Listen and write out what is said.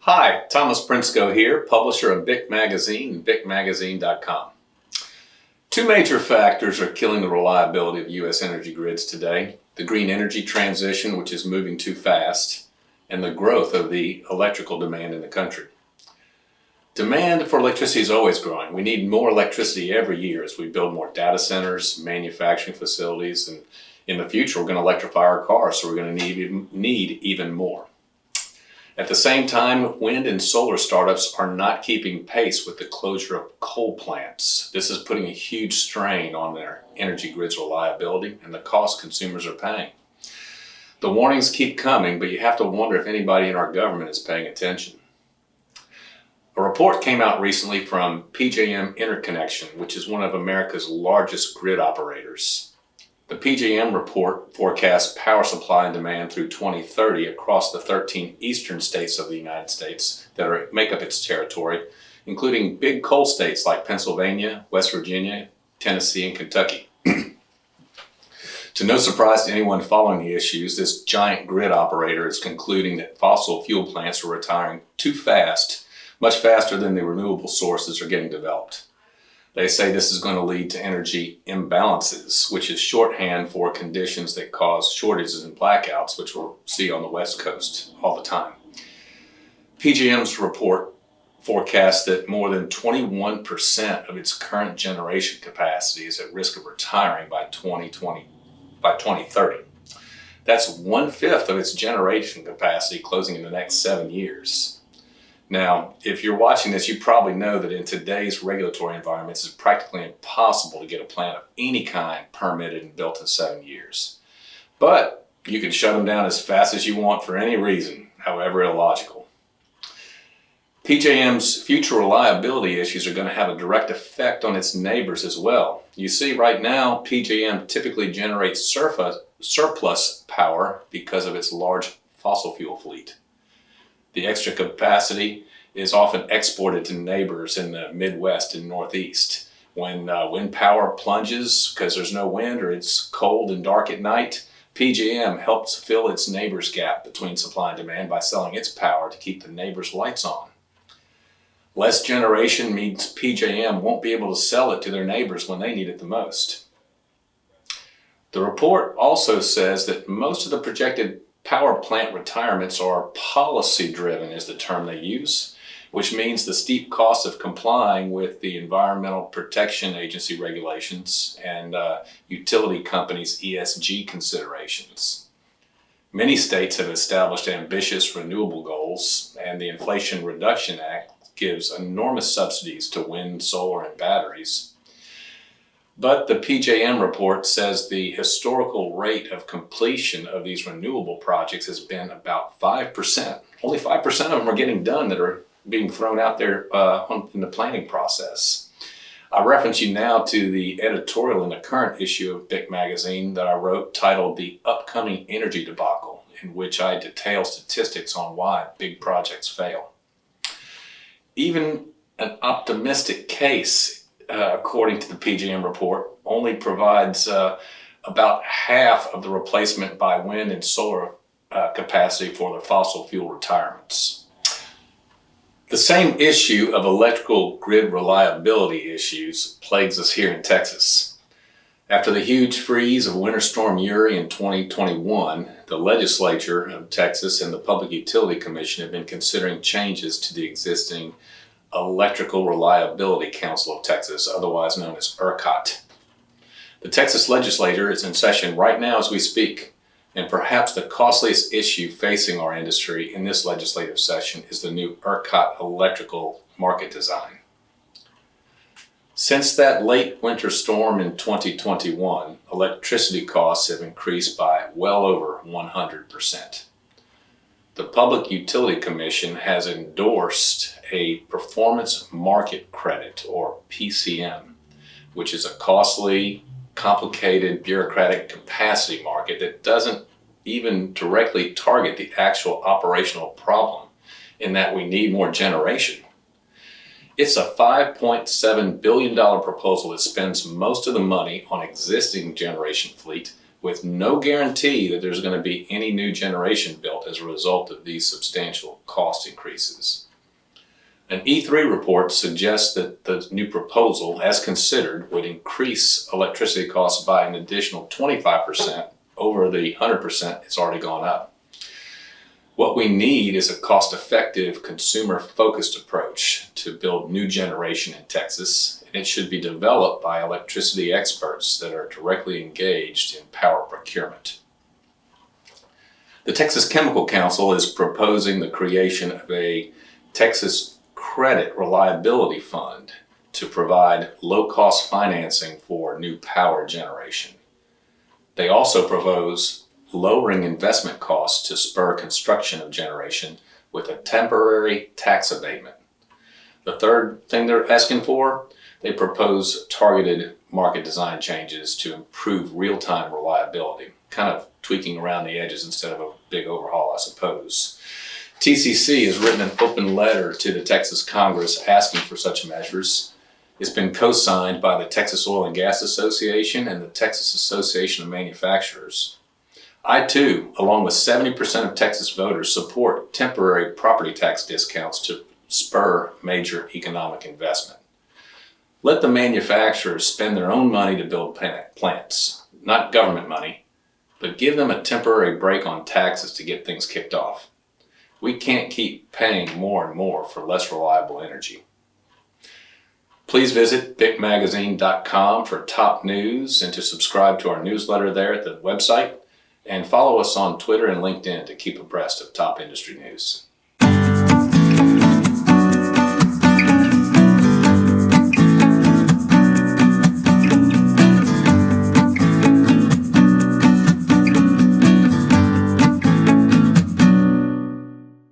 Hi, Thomas Brinsko here, publisher of BIC Magazine and BICmagazine.com. Two major factors are killing the reliability of U.S. energy grids today: the green energy transition, which is moving too fast, and the growth of the electrical demand in the country. Demand for electricity is always growing. We need more electricity every year as we build more data centers, manufacturing facilities, and in the future we're going to electrify our cars, so we're going to need even more. At the same time, wind and solar startups are not keeping pace with the closure of coal plants. This is putting a huge strain on their energy grid's reliability and the cost consumers are paying. The warnings keep coming, but you have to wonder if anybody in our government is paying attention. A report came out recently from PJM Interconnection, which is one of America's largest grid operators. The PJM report forecasts power supply and demand through 2030 across the 13 eastern states of the United States that make up its territory, including big coal states like Pennsylvania, West Virginia, Tennessee, and Kentucky. To no surprise to anyone following the issues, this giant grid operator is concluding that fossil fuel plants are retiring too fast, much faster than the renewable sources are getting developed. They say this is going to lead to energy imbalances, which is shorthand for conditions that cause shortages and blackouts, which we'll see on the West Coast all the time. PJM's report forecasts that more than 21% of its current generation capacity is at risk of retiring by 2030. That's 1/5 of its generation capacity closing in the next 7 years. Now, if you're watching this, you probably know that in today's regulatory environments, it's practically impossible to get a plant of any kind permitted and built in 7 years. But you can shut them down as fast as you want for any reason, however illogical. PJM's future reliability issues are going to have a direct effect on its neighbors as well. You see, right now, PJM typically generates surplus power because of its large fossil fuel fleet. The extra capacity is often exported to neighbors in the Midwest and Northeast. When wind power plunges because there's no wind or it's cold and dark at night, PJM helps fill its neighbor's gap between supply and demand by selling its power to keep the neighbor's lights on. Less generation means PJM won't be able to sell it to their neighbors when they need it the most. The report also says that most of the projected power plant retirements are policy-driven, is the term they use, which means the steep cost of complying with the Environmental Protection Agency regulations and utility companies' ESG considerations. Many states have established ambitious renewable goals, and the Inflation Reduction Act gives enormous subsidies to wind, solar, and batteries. But the PJM report says the historical rate of completion of these renewable projects has been about 5%. Only 5% of them are getting done that are being thrown out there in the planning process. I reference you now to the editorial in the current issue of BIC Magazine that I wrote titled "The Upcoming Energy Debacle," in which I detail statistics on why big projects fail. Even an optimistic case, according to the PJM report, only provides about half of the replacement by wind and solar capacity for the fossil fuel retirements. The same issue of electrical grid reliability issues plagues us here in Texas. After the huge freeze of Winter Storm Uri in 2021, the legislature of Texas and the Public Utility Commission have been considering changes to the existing Electrical Reliability Council of Texas, otherwise known as ERCOT. The Texas legislature is in session right now as we speak, and perhaps the costliest issue facing our industry in this legislative session is the new ERCOT electrical market design. Since that late winter storm in 2021, electricity costs have increased by well over 100%. The Public Utility Commission has endorsed a performance market credit, or PCM, which is a costly, complicated, bureaucratic capacity market that doesn't even directly target the actual operational problem, in that we need more generation. It's a $5.7 billion proposal that spends most of the money on existing generation fleet, with no guarantee that there's going to be any new generation built as a result of these substantial cost increases. An E3 report suggests that the new proposal, as considered, would increase electricity costs by an additional 25% over the 100% it's already gone up. What we need is a cost-effective, consumer-focused approach to build new generation in Texas, and it should be developed by electricity experts that are directly engaged in power procurement. The Texas Chemical Council is proposing the creation of a Texas Credit Reliability Fund to provide low-cost financing for new power generation. They also propose lowering investment costs to spur construction of generation with a temporary tax abatement. The third thing they're asking for, they propose targeted market design changes to improve real-time reliability, kind of tweaking around the edges instead of a big overhaul, I suppose. TCC has written an open letter to the Texas Congress asking for such measures. It's been co-signed by the Texas Oil and Gas Association and the Texas Association of Manufacturers. I, too, along with 70% of Texas voters, support temporary property tax discounts to spur major economic investment. Let the manufacturers spend their own money to build plants, not government money, but give them a temporary break on taxes to get things kicked off. We can't keep paying more and more for less reliable energy. Please visit bicmagazine.com for top news and to subscribe to our newsletter there at the website. And follow us on Twitter and LinkedIn to keep abreast of top industry news.